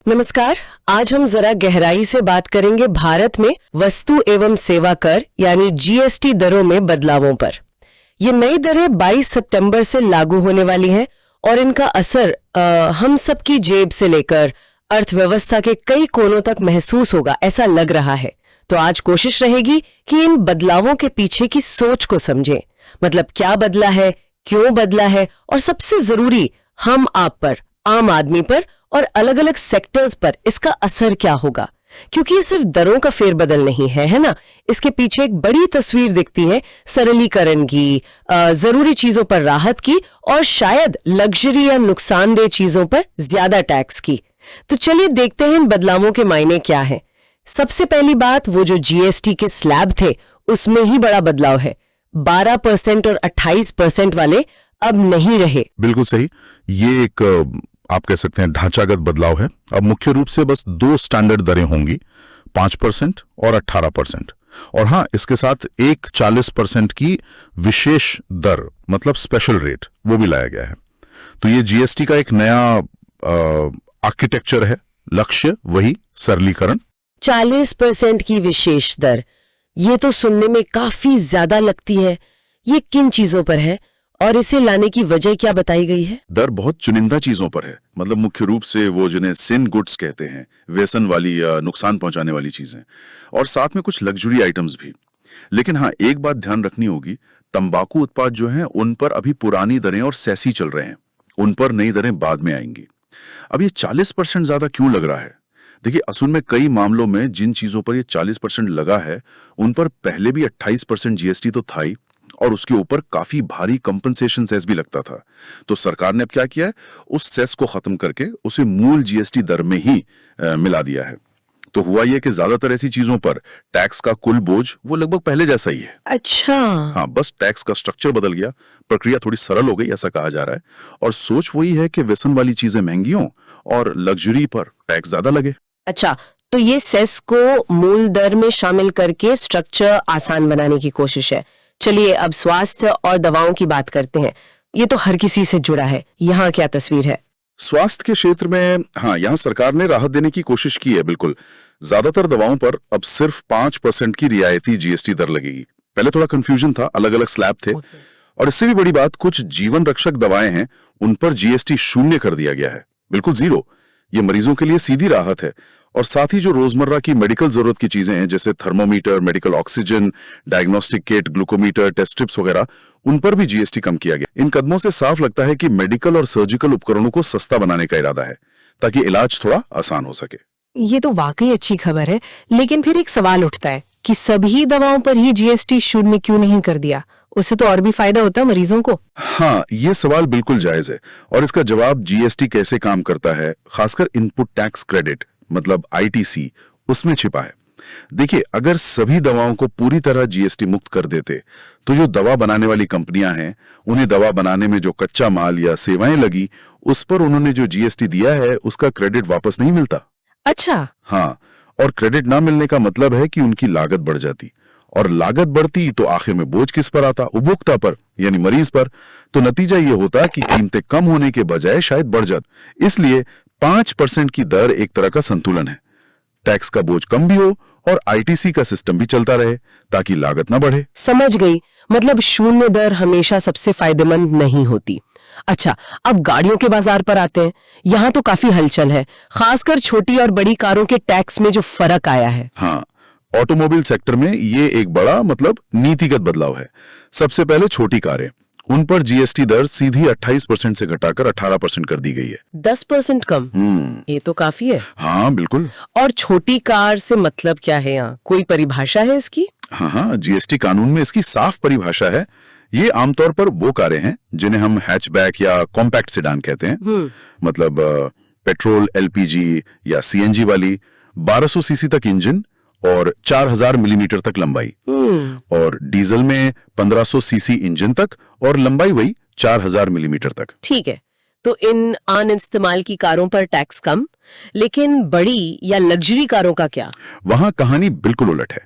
नमस्कार। आज हम जरा गहराई से बात करेंगे भारत में वस्तु एवं सेवा कर यानी जीएसटी दरों में बदलावों पर। ये नई दरें 22 सितंबर से लागू होने वाली हैं और इनका असर हम सबकी जेब से लेकर अर्थव्यवस्था के कई कोनों तक महसूस होगा, ऐसा लग रहा है। तो आज कोशिश रहेगी कि इन बदलावों के पीछे की सोच को समझें। मतलब क्या बदला है, क्यों बदला है और सबसे जरूरी हम आप पर, आम आदमी पर और अलग अलग सेक्टर्स पर इसका असर क्या होगा। क्योंकि ये सिर्फ दरों का फेरबदल नहीं है, है ना। इसके पीछे एक बड़ी तस्वीर दिखती है सरलीकरण की, जरूरी चीजों पर राहत की और शायद लग्जरी या नुकसानदेह चीजों पर ज्यादा टैक्स की। तो चलिए देखते हैं इन बदलावों के मायने क्या हैं। सबसे पहली बात, वो जो जीएसटी के स्लैब थे उसमें ही बड़ा बदलाव है। 12% और 28% वाले अब नहीं रहे। बिल्कुल सही। ये एक आप कह सकते हैं ढांचागत बदलाव है। अब मुख्य रूप से बस दो स्टैंडर्ड दरें होंगी, 5% और 18%। और हाँ, इसके साथ एक 40% की विशेष दर मतलब स्पेशल रेट वो भी लाया गया है। तो ये जीएसटी का एक नया आर्किटेक्चर है। लक्ष्य वही, सरलीकरण। 40% की विशेष दर, ये तो सुनने में काफी ज्यादा लगती है। ये किन चीजों पर है और इसे लाने की वजह क्या बताई गई है? दर बहुत चुनिंदा चीजों पर है। मतलब मुख्य रूप से वो जिन्हें सिन गुड्स कहते हैं, व्यसन वाली या नुकसान पहुंचाने वाली चीजें, और साथ में कुछ लग्जरी आइटम्स भी। लेकिन हाँ, एक बात ध्यान रखनी होगी, तंबाकू उत्पाद जो हैं उन पर अभी पुरानी दरें और सेसी चल रहे हैं, उन पर नई दरें बाद में आएंगी। अब ये 40% ज्यादा क्यों लग रहा है? देखिए, असल में कई मामलों में जिन चीजों पर ये 40% लगा है उन पर पहले भी 28% जीएसटी तो था ही, और उसके ऊपर काफी भारी कंपनसेशन सेस भी लगता था। तो सरकार ने अब क्या किया है, उस सेस को खत्म करके उसे मूल जीएसटी दर में ही मिला दिया है। तो हुआ यह कि ज्यादातर ऐसी चीजों पर टैक्स का कुल बोझ वो लगभग पहले जैसा ही है। अच्छा। हाँ, बस टैक्स का स्ट्रक्चर बदल गया, प्रक्रिया थोड़ी सरल हो गई, ऐसा कहा जा रहा है। और सोच वही है कि व्यसन वाली चीजें महंगी हों और लग्जरी पर टैक्स ज्यादा लगे। अच्छा, तो ये सेस को मूल दर में शामिल करके स्ट्रक्चर आसान बनाने की कोशिश है। चलिए अब स्वास्थ्य और दवाओं की बात करते हैं। ये तो हर किसी से जुड़ा है। यहाँ क्या तस्वीर है? स्वास्थ्य के क्षेत्र में हाँ, यहाँ सरकार ने राहत देने की कोशिश की है। बिल्कुल, ज्यादातर दवाओं पर अब सिर्फ 5% की रियायती जीएसटी दर लगेगी। पहले थोड़ा कंफ्यूजन था, अलग अलग स्लैब थे। और इससे भी बड़ी बात, कुछ जीवन रक्षक दवाएं हैं उन पर जीएसटी शून्य कर दिया गया है, बिल्कुल जीरो। ये मरीजों के लिए सीधी राहत है। और साथ ही जो रोजमर्रा की मेडिकल जरूरत की चीजें हैं जैसे thermometer, medical oxygen, diagnostic kit, glucometer, test strips वगैरह, उन पर भी जीएसटी कम किया गया। इन कदमों से साफ लगता है कि मेडिकल और सर्जिकल उपकरणों को सस्ता बनाने का इरादा है ताकि इलाज थोड़ा आसान हो सके। ये तो वाकई अच्छी खबर है, लेकिन फिर एक सवाल उठता है कि सभी दवाओं पर ही जीएसटी शून्य क्यों नहीं कर दिया? उससे तो और भी फायदा होता मरीजों को। हाँ, ये सवाल बिल्कुल जायज है और इसका जवाब जीएसटी कैसे काम करता है, खासकर इनपुट टैक्स क्रेडिट मतलब आईटीसी, उसमें छिपा है। देखिए, अगर सभी दवाओं को पूरी तरह जीएसटी मुक्त कर देते तो जो दवा बनाने वाली कंपनियां हैं उन्हें दवा बनाने में जो कच्चा माल या सेवाएं लगी उस पर उन्होंने जो जीएसटी दिया है उसका क्रेडिट वापस नहीं मिलता। अच्छा। हाँ, और क्रेडिट ना मिलने का मतलब है कि उनकी लागत बढ़ जाती, और लागत बढ़ती तो आखिर में बोझ किस पर आता? उपभोक्ता पर, यानी मरीज पर। तो नतीजा ये होता कि कीमतें कम होने के बजाय शायद बढ़ जाती। इसलिए 5% की दर एक तरह का संतुलन है। टैक्स का बोझ कम भी हो और आईटीसी का सिस्टम भी चलता रहे ताकि लागत ना बढ़े। समझ गई। मतलब शून्य दर हमेशा सबसे फायदेमंद नहीं होती। अच्छा, अब गाड़ियों के बाजार पर आते हैं। यहाँ तो काफी हलचल है, खासकर छोटी और बड़ी कारों के टैक्स में जो फर्क आया है। हाँ, ऑटोमोबाइल सेक्टर में ये एक बड़ा मतलब नीतिगत बदलाव है। सबसे पहले छोटी कारें, उन पर जीएसटी दर सीधी 28% से घटाकर 18% कर दी गई है। 10% कम। ये तो काफी है। हाँ बिल्कुल। और छोटी कार से मतलब क्या है? यहाँ कोई परिभाषा है इसकी? हाँ, जीएसटी कानून में इसकी साफ परिभाषा है। ये आमतौर पर वो कारें हैं जिन्हें हम हैचबैक या कॉम्पैक्ट सेडान कहते हैं। मतलब पेट्रोल, एलपीजी या सीएनजी वाली, 1200 सीसी तक इंजन और 4000 मिलीमीटर तक लंबाई, और डीजल में 1500 सीसी इंजन तक और लंबाई वही 4000 मिलीमीटर तक। ठीक है, तो इन आन इस्तेमाल की कारों पर टैक्स कम, लेकिन बड़ी या लग्जरी कारों का क्या? वहां कहानी बिल्कुल उलट है।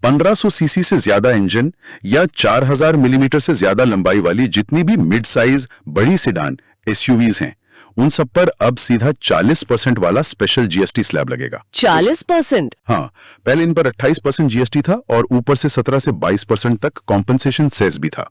1500 सीसी से ज्यादा इंजन या 4000 मिलीमीटर से ज्यादा लंबाई वाली जितनी भी मिड साइज बड़ी सेडान एसयूवीज हैं, उन सब पर अब सीधा 40% वाला स्पेशल जीएसटी स्लैब लगेगा। 40%? हाँ, पहले इन पर 28% जीएसटी था और ऊपर से 17 से 22% तक कॉम्पेंसेशन सेस भी था।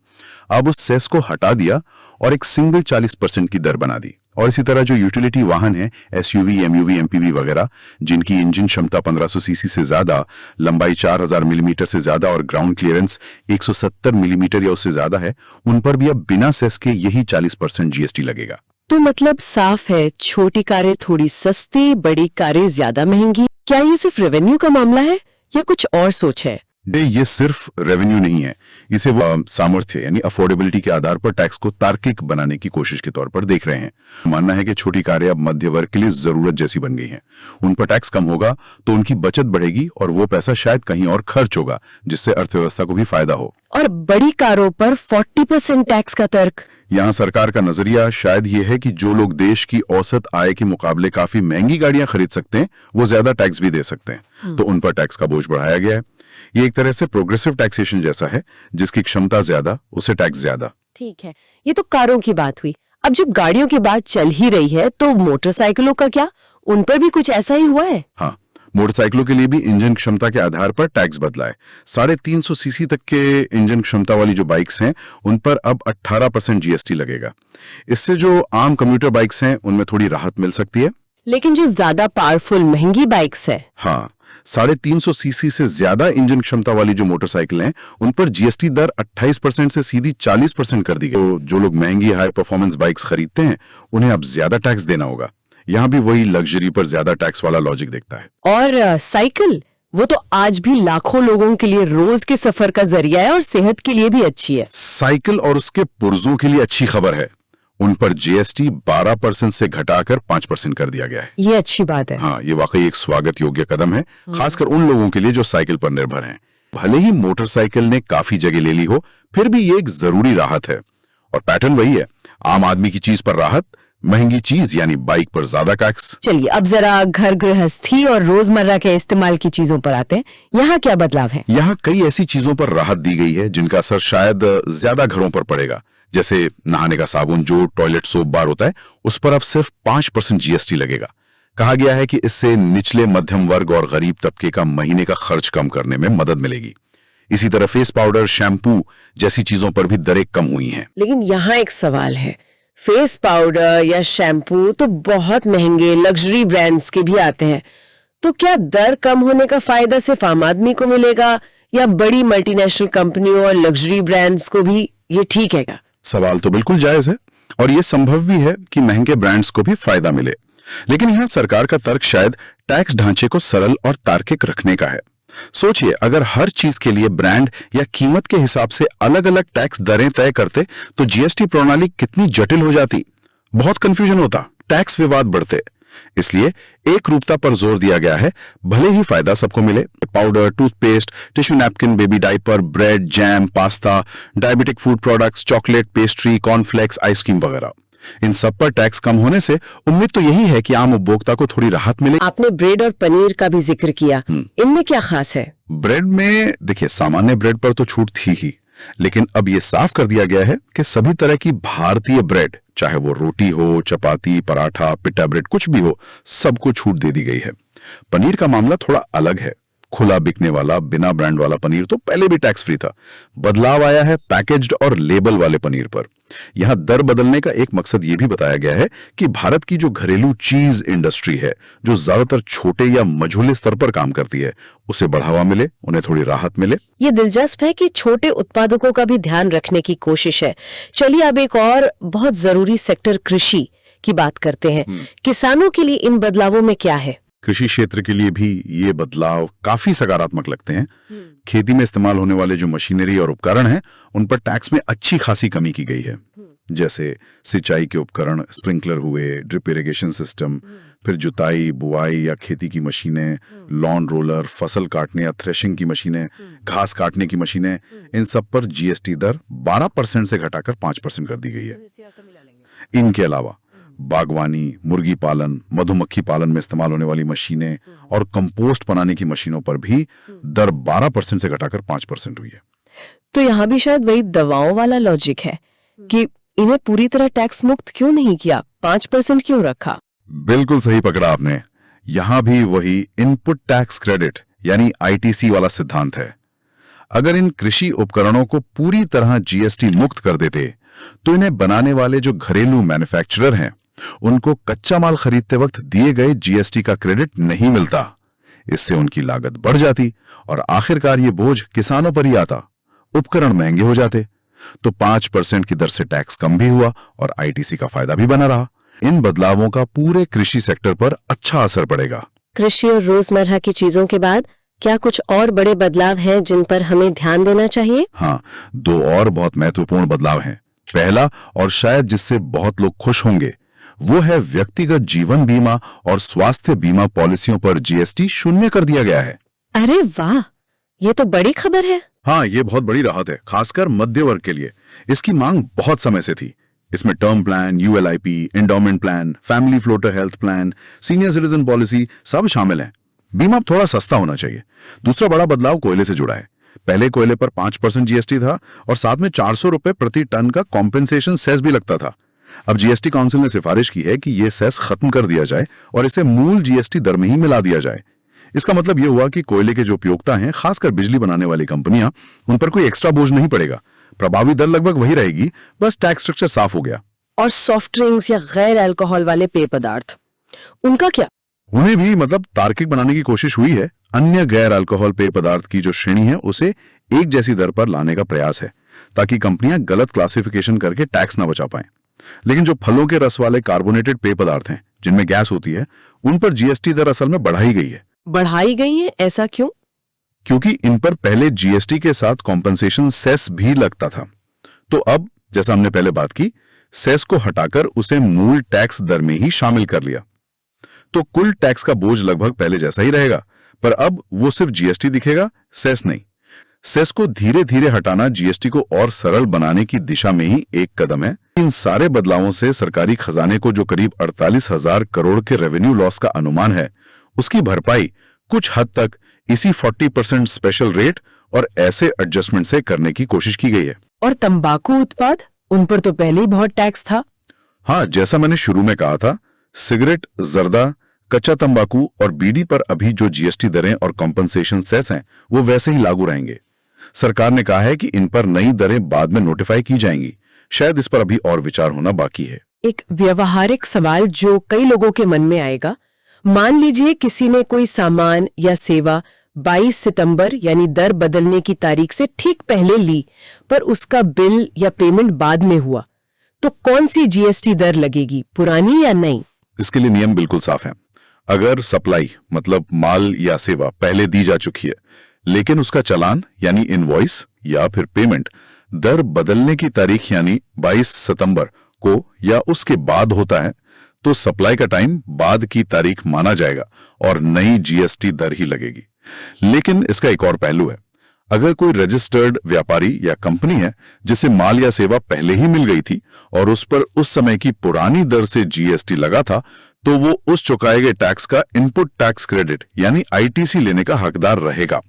अब उस सेस को हटा दिया और एक सिंगल 40% की दर बना दी। और इसी तरह जो यूटिलिटी वाहन है, एसयूवी, एमयूवी, एमपीवी वगैरह, जिनकी इंजन क्षमता 1500 सीसी से ज्यादा, लंबाई 4000 मिलीमीटर से ज्यादा और ग्राउंड क्लियरेंस 170 मिलीमीटर या उससे ज्यादा है, उन पर भी अब बिना सेस के यही 40% जीएसटी लगेगा। तो मतलब साफ है, छोटी कारें थोड़ी सस्ती, बड़ी कारें ज्यादा महंगी। क्या ये सिर्फ रेवेन्यू का मामला है या कुछ और सोच है? ये सिर्फ रेवेन्यू नहीं है, इसे वो सामर्थ्य यानी अफोर्डेबिलिटी के आधार पर टैक्स को तार्किक बनाने की कोशिश के तौर पर देख रहे हैं। मानना है कि छोटी कारें अब मध्य वर्ग के लिए जरूरत जैसी बन गई हैं। उन पर टैक्स कम होगा तो उनकी बचत बढ़ेगी और वो पैसा शायद कहीं और खर्च होगा, जिससे अर्थव्यवस्था को भी फायदा हो। और बड़ी कारों पर 40% टैक्स का तर्क? यहाँ सरकार का नजरिया शायद ये है कि जो लोग देश की औसत आय के मुकाबले काफी महंगी गाड़ियां खरीद सकते हैं, वो ज्यादा टैक्स भी दे सकते हैं, तो उन पर टैक्स का बोझ बढ़ाया गया है। ये एक तरह से प्रोग्रेसिव टैक्सेशन जैसा है, जिसकी क्षमता ज्यादा उसे टैक्स ज्यादा। ठीक है, ये तो कारों की बात हुई। अब जब गाड़ियों की बात चल ही रही है तो मोटरसाइकिलों का क्या? उन पर भी कुछ ऐसा ही हुआ है? हाँ, मोटरसाइकिलों के लिए भी इंजन क्षमता के आधार पर टैक्स बदला है। 350 सीसी तक के इंजन क्षमता वाली जो बाइक्स हैं, उन पर अब 18% जीएसटी लगेगा। इससे जो आम कम्यूटर बाइक्स हैं, उनमें थोड़ी राहत मिल सकती है। लेकिन जो ज्यादा पावरफुल महंगी बाइक्स है, हाँ, 350 सीसी से ज्यादा इंजन क्षमता वाली जो मोटरसाइकिल हैं, उन पर जीएसटी दर 28% से सीधी 40% कर दी गई। तो जो लोग महंगी हाई परफॉर्मेंस बाइक्स खरीदते हैं, उन्हें अब ज्यादा टैक्स देना होगा। यहाँ भी वही लग्जरी पर ज्यादा टैक्स वाला लॉजिक दिखता है। और साइकिल, वो तो आज भी लाखों लोगों के लिए रोज के सफर का जरिया है और सेहत के लिए भी अच्छी है। साइकिल और उसके पुर्जों के लिए अच्छी खबर है, उन पर जीएसटी 12% से घटाकर 5% कर दिया गया है। ये अच्छी बात है। हाँ, ये वाकई एक स्वागत योग्य कदम है, खासकर उन लोगों के लिए जो साइकिल पर निर्भर हैं। भले ही मोटरसाइकिल ने काफी जगह ले ली हो, फिर भी ये एक जरूरी राहत है। और पैटर्न वही है, आम आदमी की चीज पर राहत, महंगी चीज यानी बाइक पर ज्यादा टैक्स। चलिए अब जरा घर गृहस्थी और रोजमर्रा के इस्तेमाल की चीजों पर आते हैं। यहाँ क्या बदलाव है? यहाँ कई ऐसी चीजों पर राहत दी गई है जिनका असर शायद ज्यादा घरों पर पड़ेगा। जैसे नहाने का साबुन, जो टॉयलेट सोप बार होता है, उस पर अब सिर्फ 5% जीएसटी लगेगा। कहा गया है कि इससे निचले मध्यम वर्ग और गरीब तबके का महीने का खर्च कम करने में मदद मिलेगी। इसी तरह फेस पाउडर, शैम्पू जैसी चीजों पर भी दरें कम हुई हैं। लेकिन यहाँ एक सवाल है, फेस पाउडर या शैम्पू तो बहुत महंगे लग्जरी ब्रांड्स के भी आते हैं, तो क्या दर कम होने का फायदा सिर्फ आम आदमी को मिलेगा या बड़ी मल्टीनेशनल कंपनियों और लग्जरी ब्रांड्स को भी ये ठीक है क्या? सवाल तो बिल्कुल जायज है और ये संभव भी है कि महंगे ब्रांड्स को भी फायदा मिले, लेकिन यहाँ सरकार का तर्क शायद टैक्स ढांचे को सरल और तार्किक रखने का है। सोचिए, अगर हर चीज के लिए ब्रांड या कीमत के हिसाब से अलग अलग टैक्स दरें तय करते तो जीएसटी प्रणाली कितनी जटिल हो जाती, बहुत कंफ्यूजन होता, टैक्स विवाद बढ़ते। इसलिए एक रूपता पर जोर दिया गया है, भले ही फायदा सबको मिले। Powder, toothpaste, tissue napkin, baby diaper, bread, jam, pasta, diabetic food products, chocolate, pastry, cornflakes, ice cream वगैरह, इन सब पर टैक्स कम होने से उम्मीद तो यही है कि आम उपभोक्ता को थोड़ी राहत मिले। आपने ब्रेड और पनीर का भी जिक्र किया, इनमें क्या खास है? ब्रेड में देखिए, सामान्य ब्रेड पर तो छूट थी ही, लेकिन अब ये साफ कर दिया गया है कि सभी तरह की भारतीय ब्रेड, चाहे वो रोटी हो, चपाती, पराठा, पिटा ब्रेड, कुछ भी हो, सबको छूट दे दी गई है। पनीर का मामला थोड़ा अलग है। खुला बिकने वाला बिना ब्रांड वाला पनीर तो पहले भी टैक्स फ्री था। बदलाव आया है पैकेज्ड और लेबल वाले पनीर पर। यहां दर बदलने का एक मकसद यह भी बताया गया है कि भारत की जो घरेलू चीज इंडस्ट्री है, जो ज्यादातर छोटे या मझोले स्तर पर काम करती है, उसे बढ़ावा मिले, उन्हें थोड़ी राहत मिले। ये दिलचस्प है कि छोटे उत्पादकों का भी ध्यान रखने की कोशिश है। चलिए अब एक और बहुत जरूरी सेक्टर कृषि की बात करते हैं। किसानों के लिए इन बदलावों में क्या है? कृषि क्षेत्र के लिए भी ये बदलाव काफी सकारात्मक लगते हैं। खेती में इस्तेमाल होने वाले जो मशीनरी और उपकरण हैं, उन पर टैक्स में अच्छी खासी कमी की गई है। जैसे सिंचाई के उपकरण, स्प्रिंकलर हुए, ड्रिप इरिगेशन सिस्टम, फिर जुताई, बुआई या खेती की मशीनें, लॉन रोलर, फसल काटने या थ्रेशिंग की मशीनें, घास काटने की मशीनें, इन सब पर जीएसटी दर 12% से घटाकर 5% कर दी गई है। इनके अलावा बागवानी, मुर्गी पालन, मधुमक्खी पालन में इस्तेमाल होने वाली मशीनें और कंपोस्ट बनाने की मशीनों पर भी दर 12% से घटाकर 5% हुई है। तो यहाँ भी शायद वही दवाओं वाला लॉजिक है कि इन्हें पूरी तरह टैक्स मुक्त क्यों नहीं किया? 5% क्यों रखा? बिल्कुल सही पकड़ा आपने। यहां भी वही इनपुट टैक्स क्रेडिट यानी आईटीसी वाला सिद्धांत है। अगर इन कृषि उपकरणों को पूरी तरह जीएसटी मुक्त कर देते तो इन्हें बनाने वाले जो घरेलू मैन्युफैक्चरर हैं उनको कच्चा माल खरीदते वक्त दिए गए जीएसटी का क्रेडिट नहीं मिलता। इससे उनकी लागत बढ़ जाती और आखिरकार ये बोझ किसानों पर ही आता। उपकरण महंगे हो जाते। तो 5% की दर से टैक्स कम भी हुआ और आईटीसी का फायदा भी बना रहा। इन बदलावों का पूरे कृषि सेक्टर पर अच्छा असर पड़ेगा। कृषि और रोजमर्रा की चीजों के बाद क्या कुछ और बड़े बदलाव हैं जिन पर हमें ध्यान देना चाहिए? हाँ, 2 और बहुत महत्वपूर्ण बदलाव हैं। पहला, और शायद जिससे बहुत लोग खुश होंगे, वो है व्यक्तिगत जीवन बीमा और स्वास्थ्य बीमा पॉलिसियों पर जीएसटी 0 कर दिया गया है। अरे वाह, ये तो बड़ी खबर है। हाँ, ये बहुत बड़ी राहत है, खासकर मध्य वर्ग के लिए। इसकी मांग बहुत समय से थी। इसमें term plan, ULIP, endowment plan, family floater health plan, senior citizen policy सब शामिल हैं। बीमा थोड़ा सस्ता होना चाहिए। दूसरा बड़ा बदलाव कोयले से जुड़ा है। पहले कोयले पर 5% जीएसटी था और साथ में 400 रुपए प्रति टन का कॉम्पेंसेशन सेस भी लगता था। अब जीएसटी काउंसिल ने सिफारिश की है कि यह सेस खत्म कर दिया जाए और इसे मूल जीएसटी दर में ही मिला दिया जाए। इसका मतलब यह हुआ कि कोयले के जो उपयोक्ता हैं, खासकर बिजली बनाने वाली कंपनियां, उन पर कोई एक्स्ट्रा बोझ नहीं पड़ेगा। प्रभावी दर लगभग वही रहेगी, बस टैक्स स्ट्रक्चर साफ हो गया। और सॉफ्ट ड्रिंक्स या गैर अल्कोहल वाले पेय पदार्थ, उनका क्या? उन्हें भी तार्किक बनाने की कोशिश हुई है। अन्य गैर अल्कोहल पेय पदार्थ की जो श्रेणी है उसे एक जैसी दर पर लाने का प्रयास है, ताकि कंपनियां गलत क्लासिफिकेशन करके टैक्स ना बचा पाएं। लेकिन जो फलों के रस वाले कार्बोनेटेड पेय पदार्थ हैं, जिनमें गैस होती है, उन पर जीएसटी दर असल में बढ़ाई गई है। बढ़ाई गई है, ऐसा क्यों? क्योंकि इन पर पहले जीएसटी के साथ कॉम्पेंसेशन सेस भी लगता था। तो अब, जैसा हमने पहले बात की, सेस को हटाकर उसे मूल टैक्स दर में ही शामिल कर लिया। तो कुल टैक्स का बोझ लगभग पहले जैसा ही रहेगा, पर अब वो सिर्फ जीएसटी दिखेगा, सेस नहीं। सेस को धीरे धीरे हटाना जीएसटी को और सरल बनाने की दिशा में ही एक कदम है। इन सारे बदलावों से सरकारी खजाने को जो करीब 48,000 करोड़ के रेवेन्यू लॉस का अनुमान है, उसकी भरपाई कुछ हद तक इसी 40% स्पेशल रेट और ऐसे एडजस्टमेंट से करने की कोशिश की गई है। और तंबाकू उत्पाद, उन पर तो पहले ही बहुत टैक्स था। हाँ, जैसा मैंने शुरू में कहा था, सिगरेट, जर्दा, कच्चा तंबाकू और बीड़ी पर अभी जो जीएसटी दरें और कॉम्पनसेशन सेस हैं, वो वैसे ही लागू रहेंगे। सरकार ने कहा है कि इन पर नई दरें बाद में नोटिफाई की जाएंगी। शायद इस पर अभी और विचार होना बाकी है। एक व्यवहारिक सवाल जो कई लोगों के मन में आएगा, मान लीजिए किसी ने कोई सामान या सेवा 22 सितंबर यानी दर बदलने की तारीख से ठीक पहले ली, पर उसका बिल या पेमेंट बाद में हुआ, तो कौन सी जीएसटी दर लगेगी, पुरानी या नई? इसके लिए नियम बिल्कुल साफ है। अगर सप्लाई मतलब माल या सेवा पहले दी जा चुकी है, लेकिन उसका चालान यानी इनवॉइस या फिर पेमेंट दर बदलने की तारीख यानी 22 सितंबर को या उसके बाद होता है, तो सप्लाई का टाइम बाद की तारीख माना जाएगा और नई जीएसटी दर ही लगेगी। लेकिन इसका एक और पहलू है। अगर कोई रजिस्टर्ड व्यापारी या कंपनी है जिसे माल या सेवा पहले ही मिल गई थी और उस पर उस समय की पुरानी दर से जीएसटी लगा था, तो वो उस चुकाए गए टैक्स का इनपुट टैक्स क्रेडिट यानी आईटीसी लेने का हकदार रहेगा,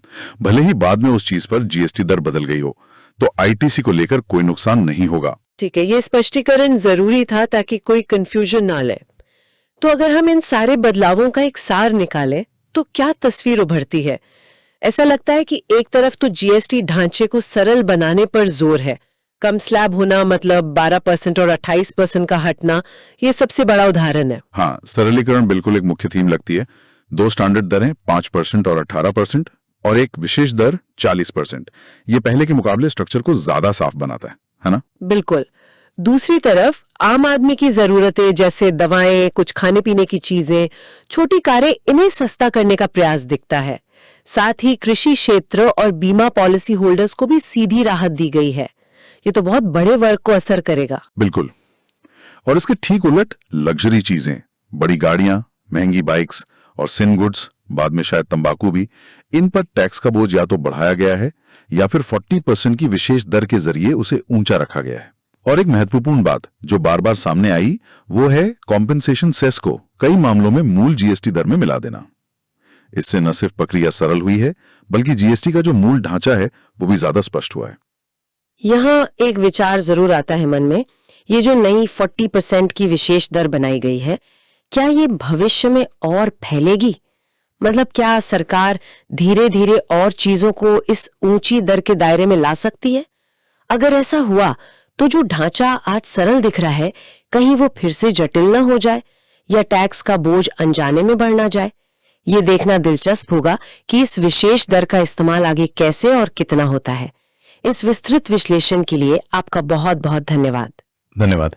भले ही बाद में उस चीज पर जीएसटी दर बदल गई हो। तो आईटीसी को लेकर कोई नुकसान नहीं होगा। ठीक है, ये स्पष्टीकरण जरूरी था ताकि कोई कंफ्यूजन ना ले। तो अगर हम इन सारे बदलावों का एक सार निकालें तो क्या तस्वीर उभरती है? ऐसा लगता है कि एक तरफ तो जीएसटी ढांचे को सरल बनाने पर जोर है, कम स्लैब होना मतलब 12% और 28% का हटना, ये सबसे बड़ा उदाहरण है। हाँ, सरलीकरण बिल्कुल एक मुख्य थीम लगती है। 2 स्टैंडर्ड दरें 5% और 18% और एक विशेष दर 40%। ये पहले के मुकाबले स्ट्रक्चर को ज्यादा साफ बनाता है ना? बिल्कुल। दूसरी तरफ आम आदमी की जरूरतें जैसे दवाएं, कुछ खाने पीने की चीजें, छोटी कारें, इन्हें सस्ता करने का प्रयास दिखता है। साथ ही कृषि क्षेत्र और बीमा पॉलिसी होल्डर्स को भी सीधी राहत दी गई है। ये तो बहुत बड़े वर्ग को असर करेगा। बिल्कुल। और इसके ठीक उलट लग्जरी चीजें, बड़ी गाड़ियां, महंगी बाइक्स और सिन गुड्स, बाद में शायद तंबाकू भी, इन पर टैक्स का बोझ या तो बढ़ाया गया है या फिर 40% की विशेष दर के जरिए उसे ऊंचा रखा गया है। और एक महत्वपूर्ण बात जो बार बार सामने आई, वो है कॉम्पेंसेशन सेस को कई मामलों में मूल जीएसटी दर में मिला देना। इससे न सिर्फ प्रक्रिया सरल हुई है, बल्कि जीएसटी का जो मूल ढांचा है वो भी ज्यादा स्पष्ट हुआ है। यहाँ एक विचार जरूर आता है मन में, ये जो नई 40% की विशेष दर बनाई गई है, क्या ये भविष्य में और फैलेगी? मतलब क्या सरकार धीरे धीरे और चीजों को इस ऊंची दर के दायरे में ला सकती है? अगर ऐसा हुआ तो जो ढांचा आज सरल दिख रहा है, कहीं वो फिर से जटिल न हो जाए या टैक्स का बोझ अनजाने में बढ़ ना जाए। ये देखना दिलचस्प होगा कि इस विशेष दर का इस्तेमाल आगे कैसे और कितना होता है। इस विस्तृत विश्लेषण के लिए आपका बहुत बहुत धन्यवाद। धन्यवाद।